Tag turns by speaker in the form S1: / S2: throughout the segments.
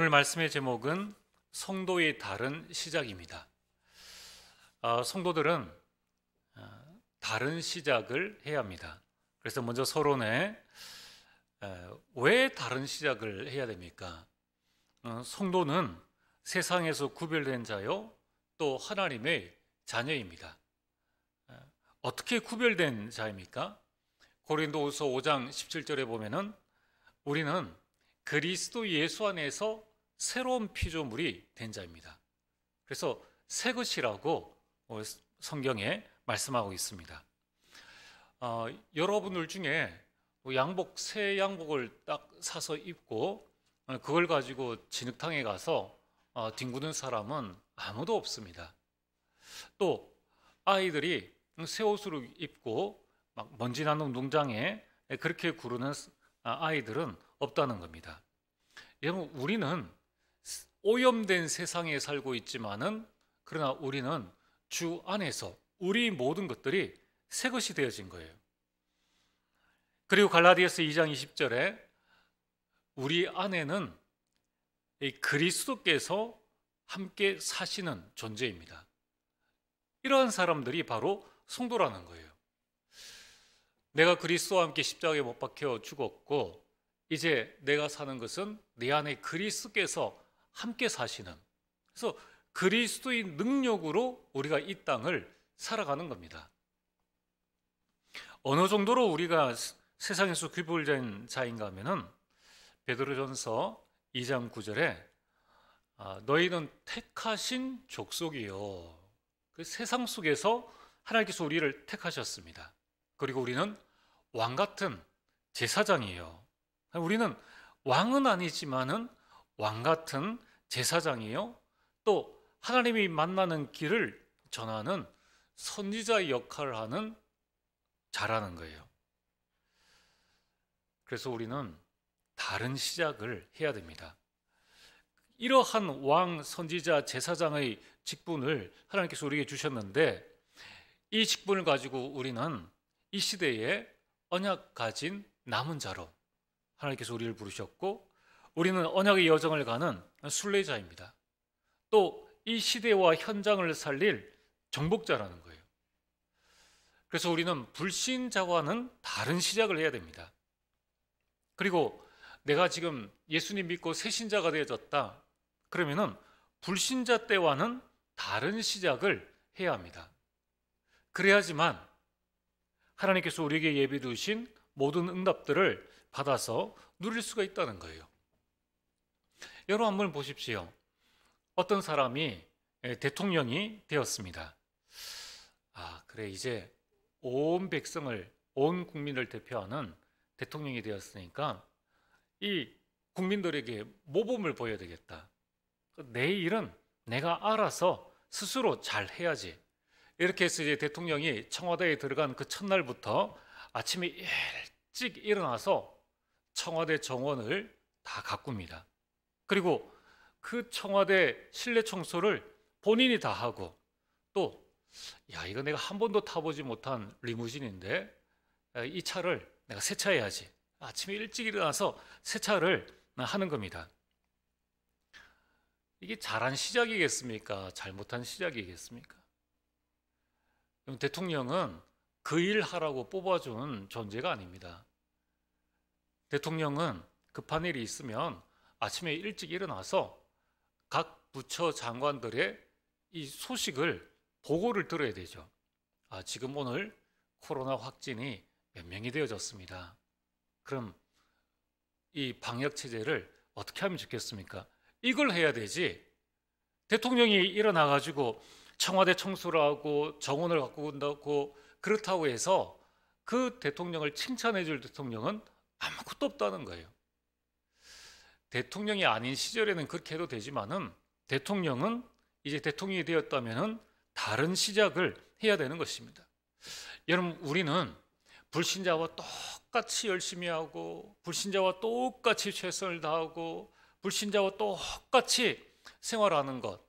S1: 오늘 말씀의 제목은 성도의 다른 시작입니다. 성도들은 다른 시작을 해야 합니다. 그래서 먼저 서론에 왜 다른 시작을 해야 됩니까? 성도는 세상에서 구별된 자요 또 하나님의 자녀입니다. 어떻게 구별된 자입니까? 고린도후서 5장 17절에 보면은 우리는 그리스도 예수 안에서 새로운 피조물이 된 자입니다. 그래서 새 것이라고 성경에 말씀하고 있습니다. 여러분들 중에 새 양복을 딱 사서 입고 그걸 가지고 진흙탕에 가서 뒹구는 사람은 아무도 없습니다. 또 아이들이 새 옷을 입고 막 먼지 나는 농장에 그렇게 구르는 아이들은 없다는 겁니다. 여러분, 우리는 오염된 세상에 살고 있지만은 그러나 우리는 주 안에서 우리 모든 것들이 새 것이 되어진 거예요. 그리고 갈라디아서 2장 20절에 우리 안에는 그리스도께서 함께 사시는 존재입니다. 이러한 사람들이 바로 성도라는 거예요. 내가 그리스도와 함께 십자가에 못 박혀 죽었고 이제 내가 사는 것은 내 안에 그리스도께서 함께 사시는, 그래서 그리스도의 능력으로 우리가 이 땅을 살아가는 겁니다. 어느 정도로 우리가 세상에서 구별된 자인가 하면은 베드로전서 2장 9절에 너희는 택하신 족속이요, 그 세상 속에서 하나님께서 우리를 택하셨습니다. 그리고 우리는 왕 같은 제사장이에요. 우리는 왕은 아니지만은 왕 같은 제사장이요, 또 하나님이 만나는 길을 전하는 선지자의 역할을 하는 자라는 거예요. 그래서 우리는 다른 시작을 해야 됩니다. 이러한 왕, 선지자, 제사장의 직분을 하나님께서 우리에게 주셨는데 이 직분을 가지고 우리는 이 시대에 언약 가진 남은 자로 하나님께서 우리를 부르셨고 우리는 언약의 여정을 가는 순례자입니다. 또 이 시대와 현장을 살릴 정복자라는 거예요. 그래서 우리는 불신자와는 다른 시작을 해야 됩니다. 그리고 내가 지금 예수님 믿고 새신자가 되어졌다 그러면은 불신자 때와는 다른 시작을 해야 합니다. 그래야지만 하나님께서 우리에게 예비해 두신 모든 응답들을 받아서 누릴 수가 있다는 거예요. 여러분 한번 보십시오. 어떤 사람이 대통령이 되었습니다. 그래, 이제 온 백성을, 온 국민을 대표하는 대통령이 되었으니까 이 국민들에게 모범을 보여야 되겠다. 내 일은 내가 알아서 스스로 잘 해야지. 이렇게 해서 이제 대통령이 청와대에 들어간 그 첫날부터 아침에 일찍 일어나서 청와대 정원을 다 가꿉니다. 그리고 그 청와대 실내 청소를 본인이 다 하고 또 이거 내가 한 번도 타보지 못한 리무진인데 이 차를 내가 세차해야지. 아침에 일찍 일어나서 세차를 하는 겁니다. 이게 잘한 시작이겠습니까? 잘못한 시작이겠습니까? 대통령은 그 일 하라고 뽑아준 존재가 아닙니다. 대통령은 급한 일이 있으면 아침에 일찍 일어나서 각 부처 장관들의 이 소식을 보고를 들어야 되죠. 지금 오늘 코로나 확진이 몇 명이 되어졌습니다. 그럼 이 방역 체제를 어떻게 하면 좋겠습니까? 이걸 해야 되지. 대통령이 일어나 가지고 청와대 청소를 하고 정원을 가꾼다고 그렇다고 해서 그 대통령을 칭찬해 줄 대통령은 아무것도 없다는 거예요. 대통령이 아닌 시절에는 그렇게 해도 되지만은 대통령은 이제 대통령이 되었다면은 다른 시작을 해야 되는 것입니다. 여러분, 우리는 불신자와 똑같이 열심히 하고 불신자와 똑같이 최선을 다하고 불신자와 똑같이 생활하는 것,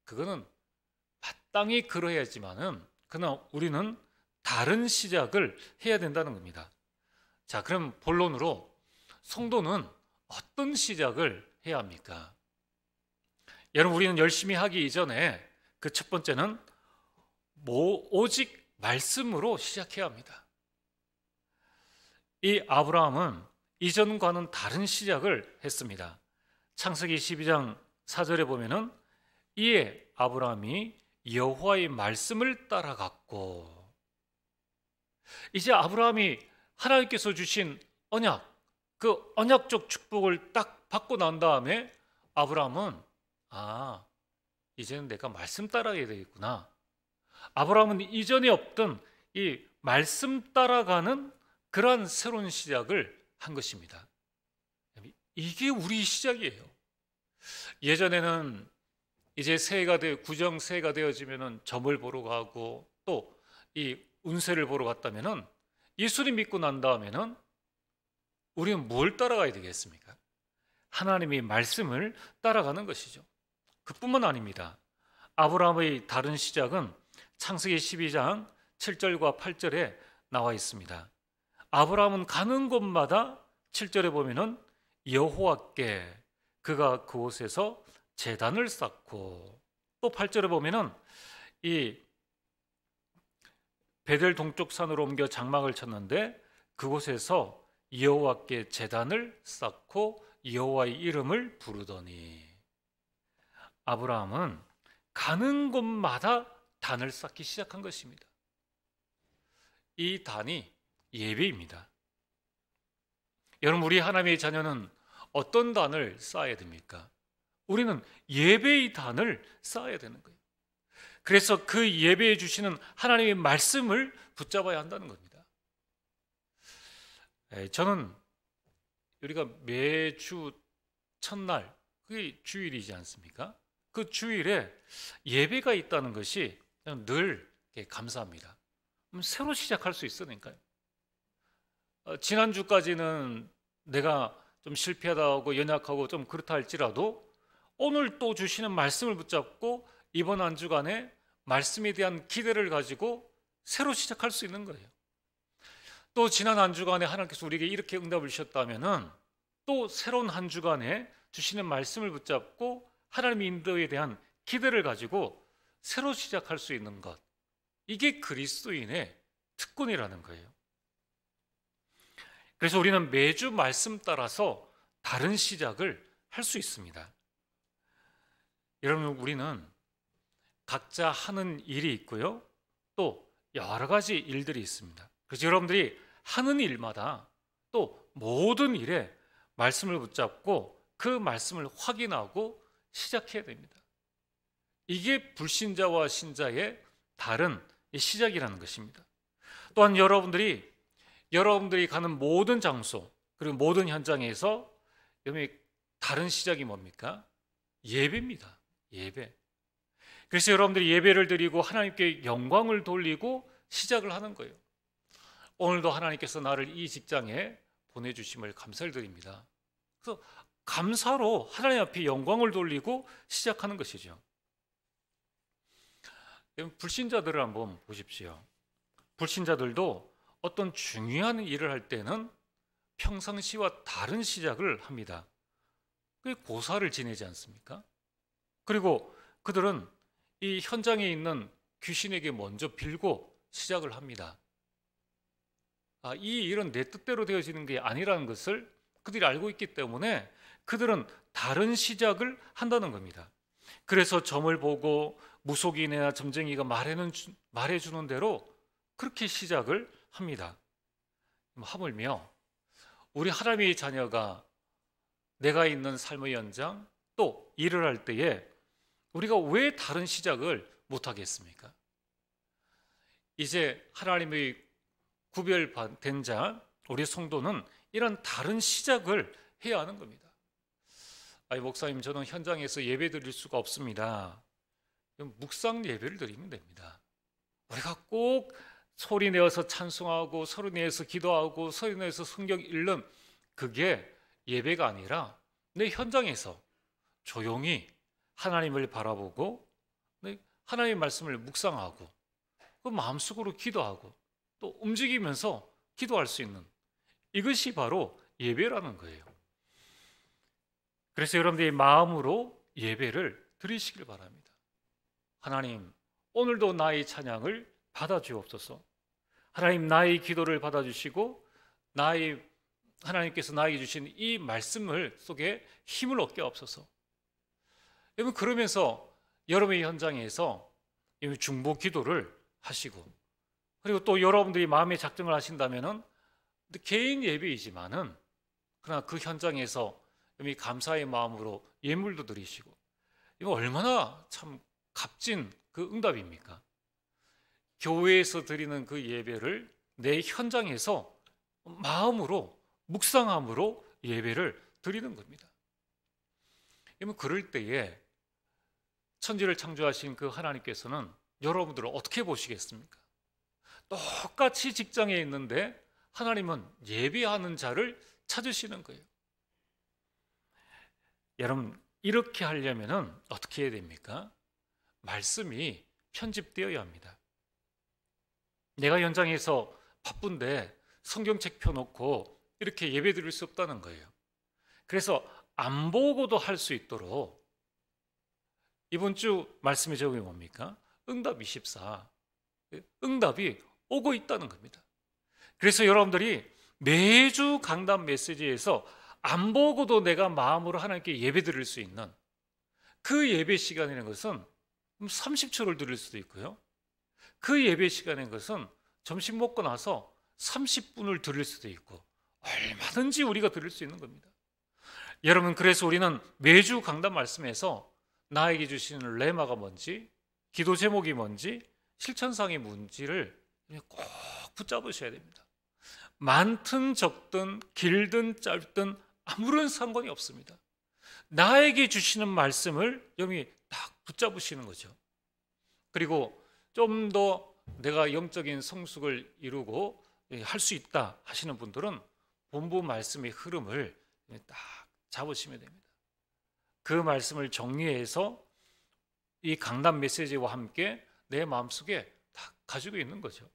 S1: 그거는 마땅히 그러해야지만은 그러나 우리는 다른 시작을 해야 된다는 겁니다. 자, 그럼 본론으로 성도는 어떤 시작을 해야 합니까? 여러분, 우리는 열심히 하기 이전에 그 첫 번째는 오직 말씀으로 시작해야 합니다. 이 아브라함은 이전과는 다른 시작을 했습니다. 창세기 12장 4절에 보면은 이에 아브라함이 여호와의 말씀을 따라갔고, 이제 아브라함이 하나님께서 주신 언약, 그 언약적 축복을 딱 받고 난 다음에 아브라함은 이제는 내가 말씀 따라가야 되겠구나. 아브라함은 이전에 없던 이 말씀 따라가는 그러한 새로운 시작을 한 것입니다. 이게 우리 시작이에요. 예전에는 이제 구정 새해가 되어지면은 점을 보러 가고 또 이 운세를 보러 갔다면은 예수님 믿고 난 다음에는 우리는 뭘 따라가야 되겠습니까? 하나님의 말씀을 따라가는 것이죠. 그뿐만 아닙니다. 아브라함의 다른 시작은 창세기 12장 7절과 8절에 나와 있습니다. 아브라함은 가는 곳마다 7절에 보면은 여호와께 그가 그곳에서 제단을 쌓고, 또 8절에 보면은 이 베델 동쪽 산으로 옮겨 장막을 쳤는데 그곳에서 여호와께 제단을 쌓고 여호와의 이름을 부르더니, 아브라함은 가는 곳마다 단을 쌓기 시작한 것입니다. 이 단이 예배입니다. 여러분, 우리 하나님의 자녀는 어떤 단을 쌓아야 됩니까? 우리는 예배의 단을 쌓아야 되는 거예요. 그래서 그 예배해 주시는 하나님의 말씀을 붙잡아야 한다는 겁니다. 저는 우리가 매주 첫날, 그게 주일이지 않습니까? 그 주일에 예배가 있다는 것이 늘 감사합니다. 새로 시작할 수 있으니까요. 지난주까지는 내가 좀 실패하다고 연약하고 좀 그렇다 할지라도 오늘 또 주시는 말씀을 붙잡고 이번 한 주간에 말씀에 대한 기대를 가지고 새로 시작할 수 있는 거예요. 또 지난 한 주간에 하나님께서 우리에게 이렇게 응답을 주셨다면은 또 새로운 한 주간에 주시는 말씀을 붙잡고 하나님의 인도에 대한 기대를 가지고 새로 시작할 수 있는 것, 이게 그리스도인의 특권이라는 거예요. 그래서 우리는 매주 말씀 따라서 다른 시작을 할 수 있습니다. 여러분, 우리는 각자 하는 일이 있고요, 또 여러 가지 일들이 있습니다. 그래서 여러분들이 하는 일마다 또 모든 일에 말씀을 붙잡고 그 말씀을 확인하고 시작해야 됩니다. 이게 불신자와 신자의 다른 시작이라는 것입니다. 또한 여러분들이 가는 모든 장소, 그리고 모든 현장에서 다른 시작이 뭡니까? 예배입니다. 예배. 그래서 여러분들이 예배를 드리고 하나님께 영광을 돌리고 시작을 하는 거예요. 오늘도 하나님께서 나를 이 직장에 보내주심을 감사를 드립니다. 그래서 감사로 하나님 앞에 영광을 돌리고 시작하는 것이죠. 불신자들을 한번 보십시오. 불신자들도 어떤 중요한 일을 할 때는 평상시와 다른 시작을 합니다. 그게 고사를 지내지 않습니까? 그리고 그들은 이 현장에 있는 귀신에게 먼저 빌고 시작을 합니다. 이 일은 내 뜻대로 되어지는 게 아니라는 것을 그들이 알고 있기 때문에 그들은 다른 시작을 한다는 겁니다. 그래서 점을 보고 무속인이나 점쟁이가 말해주는 대로 그렇게 시작을 합니다. 하물며 우리 하나님의 자녀가 내가 있는 삶의 현장 또 일을 할 때에 우리가 왜 다른 시작을 못하겠습니까? 이제 하나님의 구별된 자, 우리 성도는 이런 다른 시작을 해야 하는 겁니다. 목사님, 저는 현장에서 예배 드릴 수가 없습니다. 묵상 예배를 드리면 됩니다. 우리가 꼭 소리 내어서 찬송하고 소리 내어서 기도하고 소리 내어서 성경 읽는 그게 예배가 아니라 내 현장에서 조용히 하나님을 바라보고 하나님의 말씀을 묵상하고 그 마음속으로 기도하고 또 움직이면서 기도할 수 있는, 이것이 바로 예배라는 거예요. 그래서 여러분들이 마음으로 예배를 드리시길 바랍니다. 하나님, 오늘도 나의 찬양을 받아주옵소서. 하나님, 나의 기도를 받아주시고 하나님께서 나에게 주신 이 말씀을 속에 힘을 얻게 하옵소서. 여러분, 그러면서 여러분의 현장에서 중보 기도를 하시고, 그리고 또 여러분들이 마음의 작정을 하신다면은 개인 예배이지만은 그러나 그 현장에서 감사의 마음으로 예물도 드리시고, 이거 얼마나 참 값진 그 응답입니까? 교회에서 드리는 그 예배를 내 현장에서 마음으로 묵상함으로 예배를 드리는 겁니다. 그럴 때에 천지를 창조하신 그 하나님께서는 여러분들을 어떻게 보시겠습니까? 똑같이 직장에 있는데 하나님은 예배하는 자를 찾으시는 거예요. 여러분, 이렇게 하려면 어떻게 해야 됩니까? 말씀이 편집되어야 합니다. 내가 현장에서 바쁜데 성경책 펴놓고 이렇게 예배 드릴 수 없다는 거예요. 그래서 안 보고도 할 수 있도록 이번 주 말씀의 제목이 뭡니까? 응답 24. 응답이 오고 있다는 겁니다. 그래서 여러분들이 매주 강단 메시지에서 안 보고도 내가 마음으로 하나님께 예배 드릴 수 있는 그 예배 시간이라는 것은 30초를 드릴 수도 있고요. 그 예배 시간인 것은 점심 먹고 나서 30분을 드릴 수도 있고 얼마든지 우리가 드릴 수 있는 겁니다. 여러분, 그래서 우리는 매주 강단 말씀에서 나에게 주시는 레마가 뭔지, 기도 제목이 뭔지, 실천상이 뭔지를 꼭 붙잡으셔야 됩니다. 많든 적든 길든 짧든 아무런 상관이 없습니다. 나에게 주시는 말씀을 여러분이 딱 붙잡으시는 거죠. 그리고 좀 더 내가 영적인 성숙을 이루고 할 수 있다 하시는 분들은 본부 말씀의 흐름을 딱 잡으시면 됩니다. 그 말씀을 정리해서 이 강단 메시지와 함께 내 마음속에 다 가지고 있는 거죠.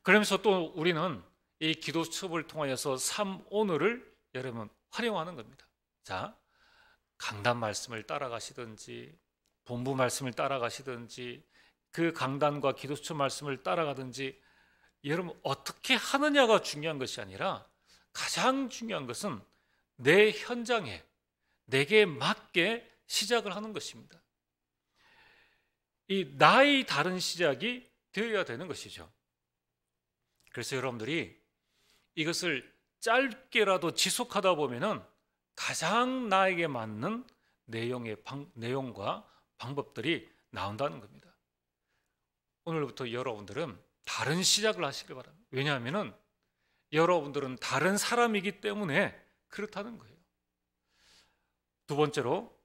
S1: 그러면서 또 우리는 이 기도 수업을 통하여서 삶 오늘을 여러분 활용하는 겁니다. 자, 강단 말씀을 따라가시든지 본부 말씀을 따라가시든지 그 강단과 기도 수업 말씀을 따라가든지 여러분 어떻게 하느냐가 중요한 것이 아니라 가장 중요한 것은 내 현장에 내게 맞게 시작을 하는 것입니다. 이 나의 다른 시작이 되어야 되는 것이죠. 그래서 여러분들이 이것을 짧게라도 지속하다 보면은 가장 나에게 맞는 내용과 방법들이 나온다는 겁니다. 오늘부터 여러분들은 다른 시작을 하시길 바랍니다. 왜냐하면은 여러분들은 다른 사람이기 때문에 그렇다는 거예요. 두 번째로,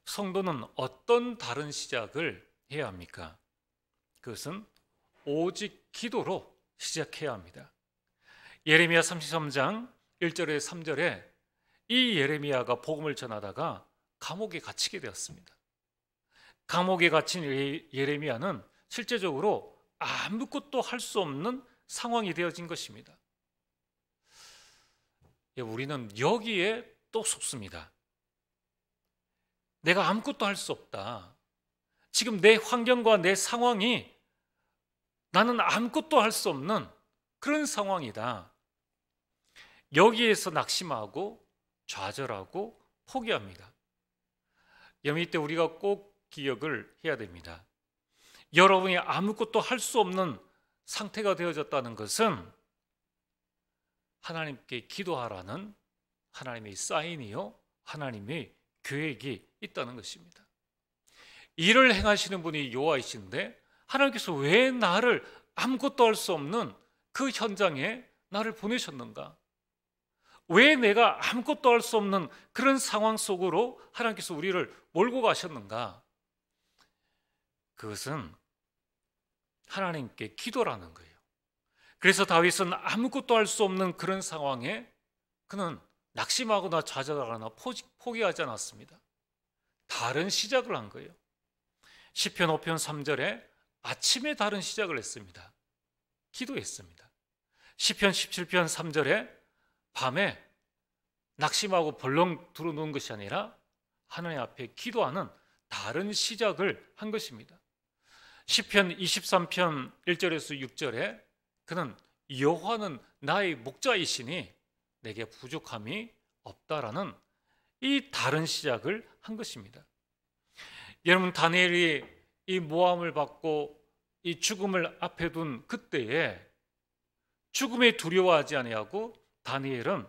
S1: 성도는 어떤 다른 시작을 해야 합니까? 그것은 오직 기도로 시작해야 합니다. 예레미야 33장 1절에 3절에 이 예레미야가 복음을 전하다가 감옥에 갇히게 되었습니다. 감옥에 갇힌 예레미야는 실제적으로 아무것도 할 수 없는 상황이 되어진 것입니다. 우리는 여기에 또 속습니다. 내가 아무것도 할 수 없다. 지금 내 환경과 내 상황이 나는 아무것도 할 수 없는 그런 상황이다. 여기에서 낙심하고 좌절하고 포기합니다. 이때 우리가 꼭 기억을 해야 됩니다. 여러분이 아무것도 할 수 없는 상태가 되어졌다는 것은 하나님께 기도하라는 하나님의 사인이요, 하나님의 계획이 있다는 것입니다. 일을 행하시는 분이 여호와이신데 하나님께서 왜 나를 아무것도 할 수 없는 그 현장에 나를 보내셨는가? 왜 내가 아무것도 할 수 없는 그런 상황 속으로 하나님께서 우리를 몰고 가셨는가? 그것은 하나님께 기도라는 거예요. 그래서 다윗은 아무것도 할 수 없는 그런 상황에 그는 낙심하거나 좌절하거나 포기하지 않았습니다. 다른 시작을 한 거예요. 시편 5편 3절에 아침에 다른 시작을 했습니다. 기도했습니다. 시편 17편 3절에 밤에 낙심하고 벌렁 들어놓은 것이 아니라 하나님 앞에 기도하는 다른 시작을 한 것입니다. 시편 23편 1절에서 6절에 그는 여호와는 나의 목자이시니 내게 부족함이 없다라는 이 다른 시작을 한 것입니다. 여러분, 다니엘이 이 모함을 받고 이 죽음을 앞에 둔 그때에 죽음에 두려워하지 아니하고 다니엘은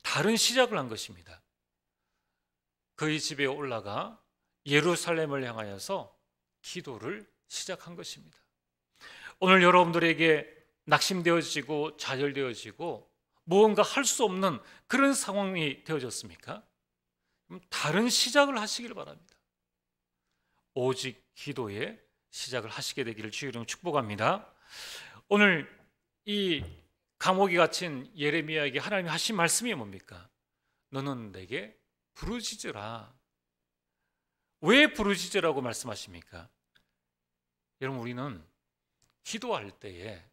S1: 다른 시작을 한 것입니다. 그의 집에 올라가 예루살렘을 향하여서 기도를 시작한 것입니다. 오늘 여러분들에게 낙심되어지고 좌절되어지고 무언가 할 수 없는 그런 상황이 되어졌습니까? 다른 시작을 하시길 바랍니다. 오직 기도의 시작을 하시게 되기를 주의 이름으로 축복합니다. 오늘 이 감옥에 갇힌 예레미야에게 하나님이 하신 말씀이 뭡니까? 너는 내게 부르짖으라. 왜 부르짖으라고 말씀하십니까? 여러분, 우리는 기도할 때에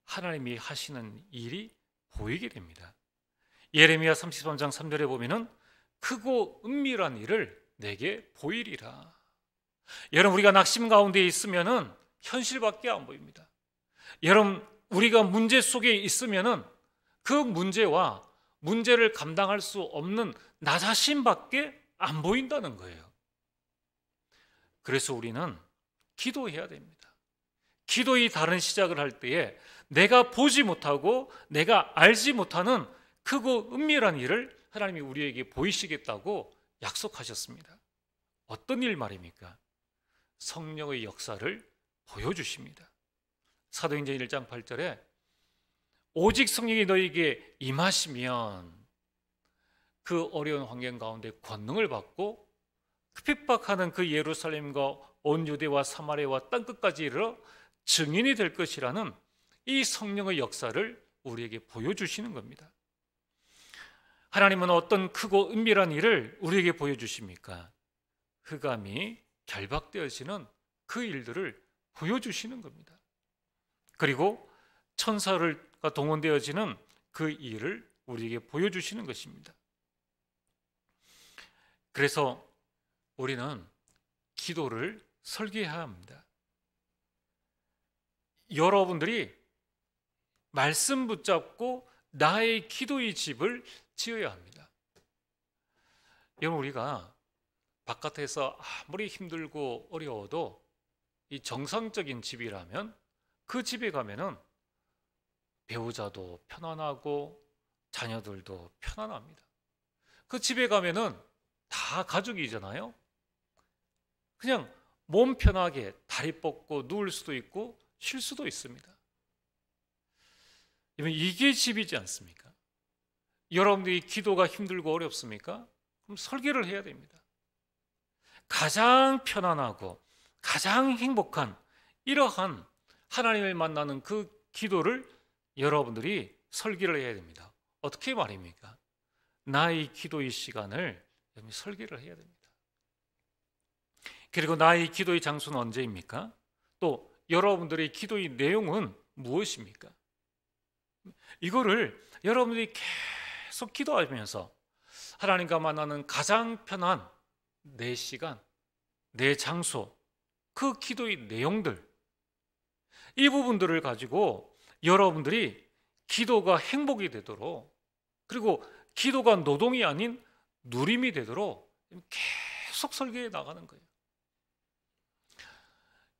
S1: 하나님이 하시는 일이 보이게 됩니다. 예레미야 33장 3절에 보면은 크고 은밀한 일을 내게 보이리라. 여러분, 우리가 낙심 가운데 있으면은 현실밖에 안 보입니다. 여러분, 우리가 문제 속에 있으면은 그 문제와 문제를 감당할 수 없는 나 자신밖에 안 보인다는 거예요. 그래서 우리는 기도해야 됩니다. 기도의 다른 시작을 할 때에 내가 보지 못하고 내가 알지 못하는 크고 은밀한 일을 하나님이 우리에게 보이시겠다고 약속하셨습니다. 어떤 일 말입니까? 성령의 역사를 보여주십니다. 사도행전 1장 8절에 오직 성령이 너에게 임하시면 그 어려운 환경 가운데 권능을 받고 그 핍박하는 그 예루살렘과 온 유대와 사마리아와 땅끝까지 이르러 증인이 될 것이라는 이 성령의 역사를 우리에게 보여주시는 겁니다. 하나님은 어떤 크고 은밀한 일을 우리에게 보여주십니까? 흑암이 결박되어지는 그 일들을 보여주시는 겁니다. 그리고 천사가 동원되어지는 그 일을 우리에게 보여주시는 것입니다. 그래서 우리는 기도를 설계해야 합니다. 여러분들이 말씀 붙잡고 나의 기도의 집을 지어야 합니다. 여러분, 우리가 바깥에서 아무리 힘들고 어려워도 이 정상적인 집이라면 그 집에 가면은 배우자도 편안하고 자녀들도 편안합니다. 그 집에 가면은 다 가족이잖아요. 그냥 몸 편하게 다리 뻗고 누울 수도 있고 쉴 수도 있습니다. 이게 집이지 않습니까? 여러분들이 기도가 힘들고 어렵습니까? 그럼 설계를 해야 됩니다. 가장 편안하고 가장 행복한 이러한 하나님을 만나는 그 기도를 여러분들이 설계를 해야 됩니다. 어떻게 말입니까? 나의 기도의 시간을 설계를 해야 됩니다. 그리고 나의 기도의 장소는 언제입니까? 또 여러분들의 기도의 내용은 무엇입니까? 이거를 여러분들이 계속 기도하면서 하나님과 만나는 가장 편한 내 시간, 내 장소, 그 기도의 내용들, 이 부분들을 가지고 여러분들이 기도가 행복이 되도록, 그리고 기도가 노동이 아닌 누림이 되도록 계속 설계해 나가는 거예요.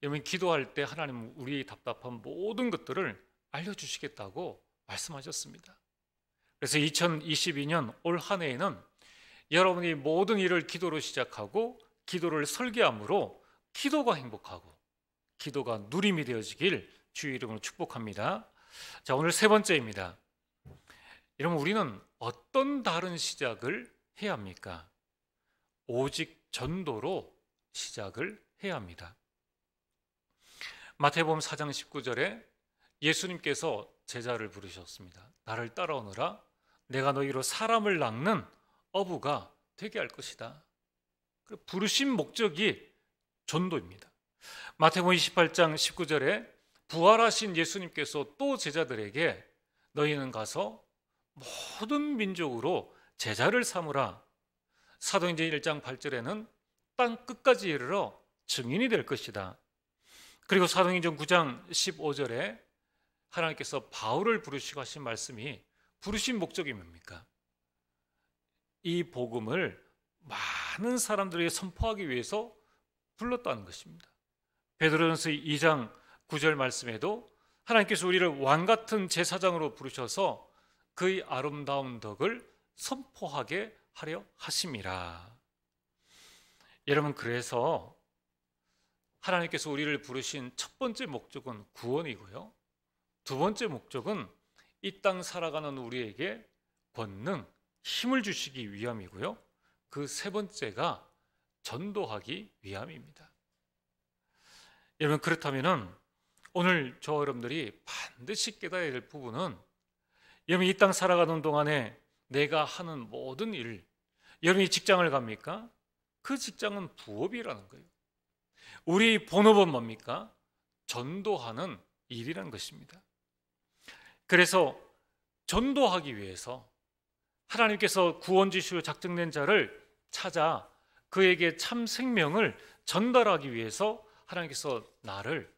S1: 여러분, 기도할 때 하나님은 우리의 답답한 모든 것들을 알려주시겠다고 말씀하셨습니다. 그래서 2022년 올 한 해에는 여러분이 모든 일을 기도로 시작하고 기도를 설계함으로 기도가 행복하고 기도가 누림이 되어지길 주의 이름으로 축복합니다. 자, 오늘 세 번째입니다. 여러분, 우리는 어떤 다른 시작을 해야 합니까? 오직 전도로 시작을 해야 합니다. 마태복음 4장 19절에 예수님께서 제자를 부르셨습니다. 나를 따라오너라. 내가 너희로 사람을 낚는 어부가 되게 할 것이다. 부르신 목적이 전도입니다. 마태복음 28장 19절에 부활하신 예수님께서 또 제자들에게 너희는 가서 모든 민족으로 제자를 삼으라. 사도행전 1장 8절에는 땅 끝까지 이르러 증인이 될 것이다. 그리고 사도행전 9장 15절에 하나님께서 바울을 부르시고 하신 말씀이 부르신 목적이 뭡니까? 이 복음을 많은 사람들에게 선포하기 위해서 불렀다는 것입니다. 베드로전서 2장 9절 말씀에도 하나님께서 우리를 왕 같은 제사장으로 부르셔서 그의 아름다운 덕을 선포하게 하려 하심이라. 여러분, 그래서 하나님께서 우리를 부르신 첫 번째 목적은 구원이고요, 두 번째 목적은 이 땅 살아가는 우리에게 권능, 힘을 주시기 위함이고요, 그 세 번째가 전도하기 위함입니다. 여러분, 그렇다면 오늘 저와 여러분들이 반드시 깨달아야 될 부분은, 여러분 이 땅 살아가는 동안에 내가 하는 모든 일, 여러분이 직장을 갑니까? 그 직장은 부업이라는 거예요. 우리 본업은 뭡니까? 전도하는 일이라는 것입니다. 그래서 전도하기 위해서 하나님께서 구원 주시고 작정된 자를 찾아 그에게 참 생명을 전달하기 위해서 하나님께서 나를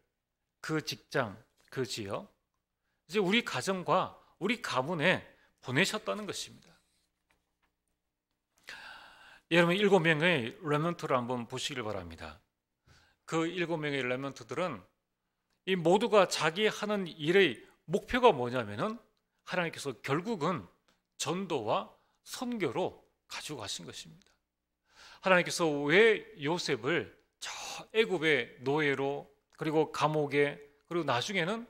S1: 그 직장, 그 지역, 이제 우리 가정과 우리 가문에 보내셨다는 것입니다. 여러분, 7명의 렘넌트를 한번 보시길 바랍니다. 그 7명의 렘넌트들은 이 모두가 자기 하는 일의 목표가 뭐냐면은 하나님께서 결국은 전도와 선교로 가지고 가신 것입니다. 하나님께서 왜 요셉을 저 애굽의 노예로, 그리고 감옥에, 그리고 나중에는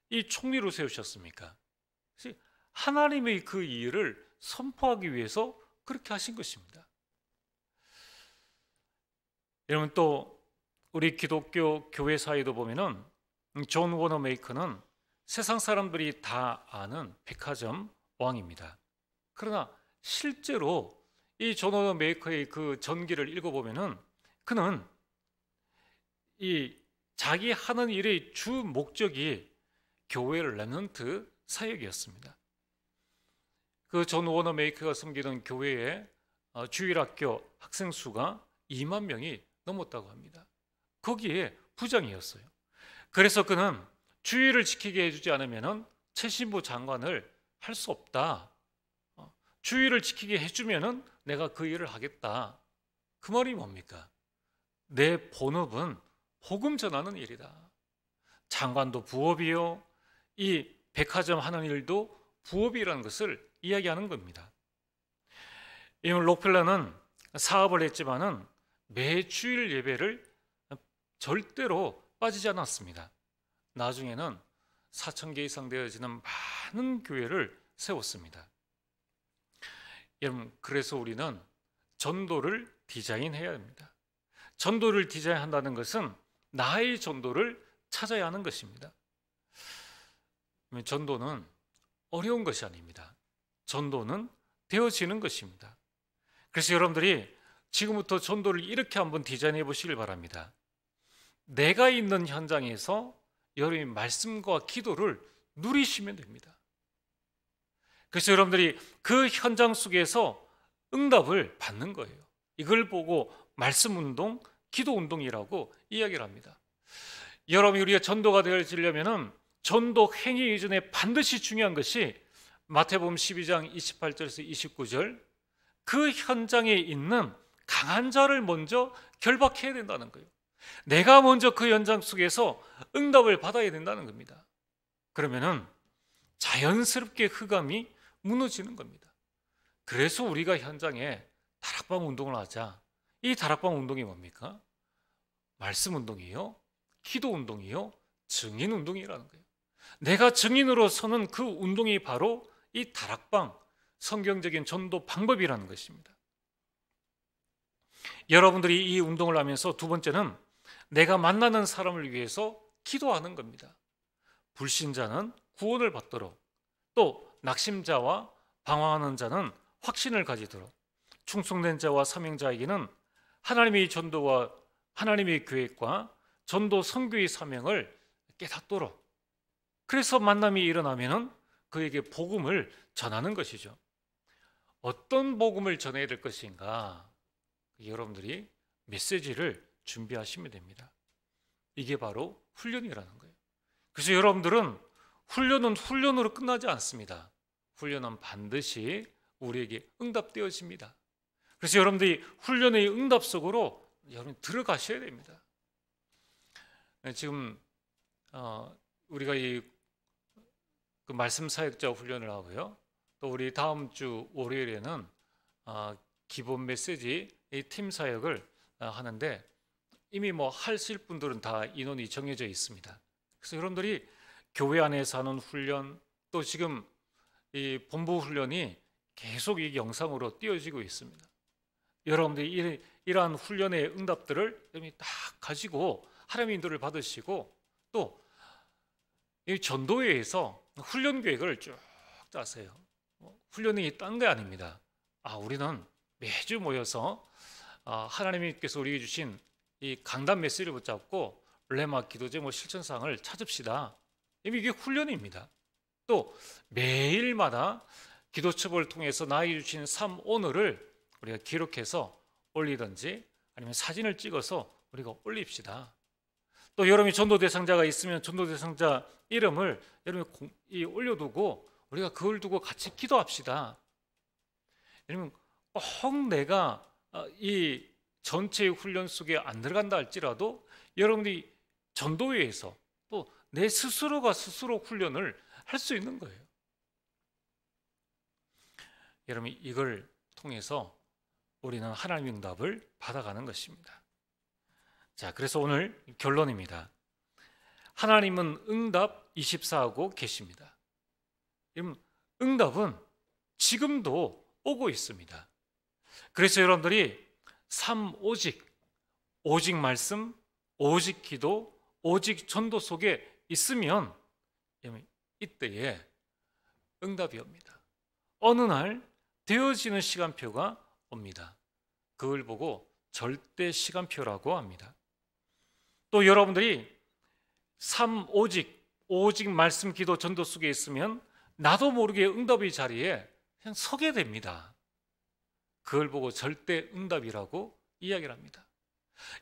S1: 이 총리로 세우셨습니까? 하나님의 그 일을 선포하기 위해서 그렇게 하신 것입니다. 여러분, 또 우리 기독교 교회 사이도 보면은 존 워너메이커는 세상 사람들이 다 아는 백화점 왕입니다. 그러나 실제로 이 존 워너메이커의 그 전기를 읽어보면은 그는 이 자기 하는 일의 주 목적이 교회 렘넌트 사역이었습니다. 그 존 워너메이커가 섬기던 교회의 주일학교 학생 수가 2만 명이 넘었다고 합니다. 거기에 부장이었어요. 그래서 그는 주의를 지키게 해주지 않으면 최신부 장관을 할 수 없다. 주의를 지키게 해주면 내가 그 일을 하겠다. 그 말이 뭡니까? 내 본업은 복음 전하는 일이다. 장관도 부업이요, 이 백화점 하는 일도 부업이라는 것을 이야기하는 겁니다. 이 록펠러는 사업을 했지만은 매 주일 예배를 절대로 빠지지 않았습니다. 나중에는 4,000개 이상 되어지는 많은 교회를 세웠습니다. 여러분, 그래서 우리는 전도를 디자인해야 합니다. 전도를 디자인한다는 것은 나의 전도를 찾아야 하는 것입니다. 전도는 어려운 것이 아닙니다. 전도는 되어지는 것입니다. 그래서 여러분들이 지금부터 전도를 이렇게 한번 디자인해 보시길 바랍니다. 내가 있는 현장에서 여러분이 말씀과 기도를 누리시면 됩니다. 그래서 여러분들이 그 현장 속에서 응답을 받는 거예요. 이걸 보고 말씀 운동, 기도 운동이라고 이야기를 합니다. 여러분이 우리가 전도가 되어지려면 전도 행위 이전에 반드시 중요한 것이 마태복음 12장 28절에서 29절, 그 현장에 있는 강한 자를 먼저 결박해야 된다는 거예요. 내가 먼저 그 현장 속에서 응답을 받아야 된다는 겁니다. 그러면은 자연스럽게 흑암이 무너지는 겁니다. 그래서 우리가 현장에 다락방 운동을 하자. 이 다락방 운동이 뭡니까? 말씀 운동이요, 기도 운동이요, 증인 운동이라는 거예요. 내가 증인으로 서는 그 운동이 바로 이 다락방, 성경적인 전도 방법이라는 것입니다. 여러분들이 이 운동을 하면서 두 번째는 내가 만나는 사람을 위해서 기도하는 겁니다. 불신자는 구원을 받도록, 또 낙심자와 방황하는 자는 확신을 가지도록, 충성된 자와 사명자에게는 하나님의 전도와 하나님의 계획과 전도 선교의 사명을 깨닫도록, 그래서 만남이 일어나면 그에게 복음을 전하는 것이죠. 어떤 복음을 전해야 될 것인가, 여러분들이 메시지를 준비하시면 됩니다. 이게 바로 훈련이라는 거예요. 그래서 여러분들은 훈련은 훈련으로 끝나지 않습니다. 훈련은 반드시 우리에게 응답되어집니다. 그래서 여러분들이 훈련의 응답 속으로 여러분 들어가셔야 됩니다. 지금 우리가 그 말씀 사역자 훈련을 하고요. 또 우리 다음 주 월요일에는 기본 메시지 팀 사역을 하는데, 이미 뭐 하실 분들은 다 인원이 정해져 있습니다. 그래서 여러분들이 교회 안에서 하는 훈련, 또 지금 이 본부 훈련이 계속 이 영상으로 띄워지고 있습니다. 여러분들이 이러한 훈련의 응답들을 딱 가지고 하나님의 인도를 받으시고, 또 이 전도회에서 훈련 계획을 쭉 짜세요. 훈련이 딴 게 아닙니다. 우리는 매주 모여서 하나님께서 우리에게 주신 이 강단 메시지를 붙잡고 렘마 기도 제목 실천사항을 찾읍시다. 이게 훈련입니다. 또 매일마다 기도첩을 통해서 나에게 주신 삶 오늘을 우리가 기록해서 올리든지 아니면 사진을 찍어서 우리가 올립시다. 또 여러분이 전도 대상자가 있으면 전도 대상자 이름을 여러분이 올려두고 우리가 그걸 두고 같이 기도합시다. 여러분, 꼭 내가 이 전체의 훈련 속에 안 들어간다 할지라도 여러분이 전도회에서 또 내 스스로가 스스로 훈련을 할 수 있는 거예요. 여러분, 이걸 통해서 우리는 하나님의 응답을 받아가는 것입니다. 자, 그래서 오늘 결론입니다. 하나님은 응답 24하고 계십니다. 여러분, 응답은 지금도 오고 있습니다. 그래서 여러분들이 오직 말씀, 오직 기도, 오직 전도 속에 있으면 이때에 응답이 옵니다. 어느 날 되어지는 시간표가 옵니다. 그걸 보고 절대 시간표라고 합니다. 또 여러분들이 오직 말씀, 기도, 전도 속에 있으면 나도 모르게 응답의 자리에 그냥 서게 됩니다. 그걸 보고 절대 응답이라고 이야기를 합니다.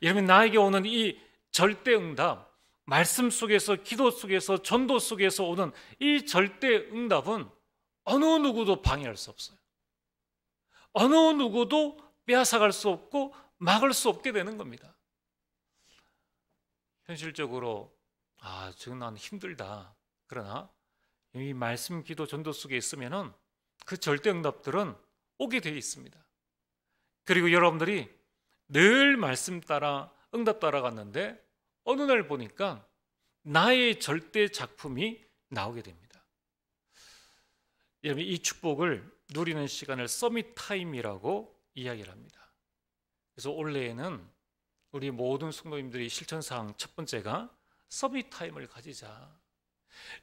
S1: 여러분, 나에게 오는 이 절대 응답, 말씀 속에서, 기도 속에서, 전도 속에서 오는 이 절대 응답은 어느 누구도 방해할 수 없어요. 어느 누구도 빼앗아갈 수 없고 막을 수 없게 되는 겁니다. 현실적으로 지금 난 힘들다. 그러나 이 말씀, 기도, 전도 속에 있으면은 그 절대 응답들은 오게 되어 있습니다. 그리고 여러분들이 늘 말씀 따라 응답 따라갔는데 어느 날 보니까 나의 절대 작품이 나오게 됩니다. 여러분, 이 축복을 누리는 시간을 서밋 타임이라고 이야기를 합니다. 그래서 올해에는 우리 모든 성도님들이 실천사항 첫 번째가 서밋 타임을 가지자.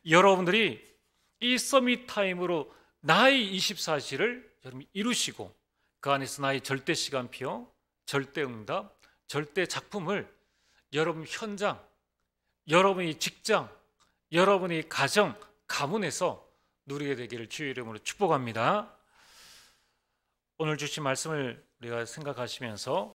S1: 여러분들이 이 서밋 타임으로 나의 24시를 여러분 이루시고 그 안에서 나의 절대 시간표, 절대 응답, 절대 작품을 여러분 현장, 여러분의 직장, 여러분의 가정, 가문에서 누리게 되기를 주의 이름으로 축복합니다. 오늘 주신 말씀을 우리가 생각하시면서